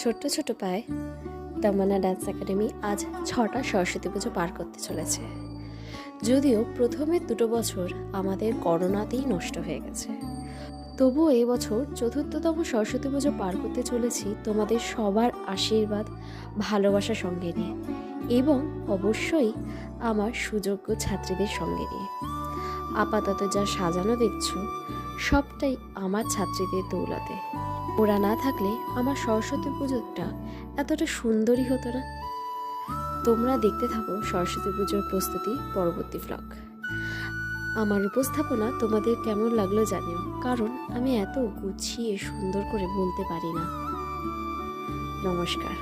ছোট্ট ছোট পায়ে তমান্না ডান্স একাডেমি আজ 6টা সরস্বতী পুজো পার করতে চলেছে। যদিও প্রথমের 2 বছর আমাদের করোনাতেই নষ্ট হয়ে গেছে, তবুও এবছর 4র্থতম সরস্বতী পুজো পার করতে চলেছি তোমাদের সবার আশীর্বাদ ভালোবাসার সঙ্গে নিয়ে, এবং অবশ্যই আমার সুযোগ্য ছাত্রীদের সঙ্গে নিয়ে। আপাতত যা সাজানো দেখছো সবটাই আমার ছাত্রীদের দৌলতে। ওরা না থাকলে আমার সরস্বতী পুজোটা এতটা সুন্দরই হতো না। তোমরা দেখতে থাকো সরস্বতী পুজোর প্রস্তুতি পরবর্তী ব্লগ। আমার উপস্থাপনা তোমাদের কেমন লাগলো জানিও, কারণ আমি এত গুছিয়ে সুন্দর করে বলতে পারি না। নমস্কার।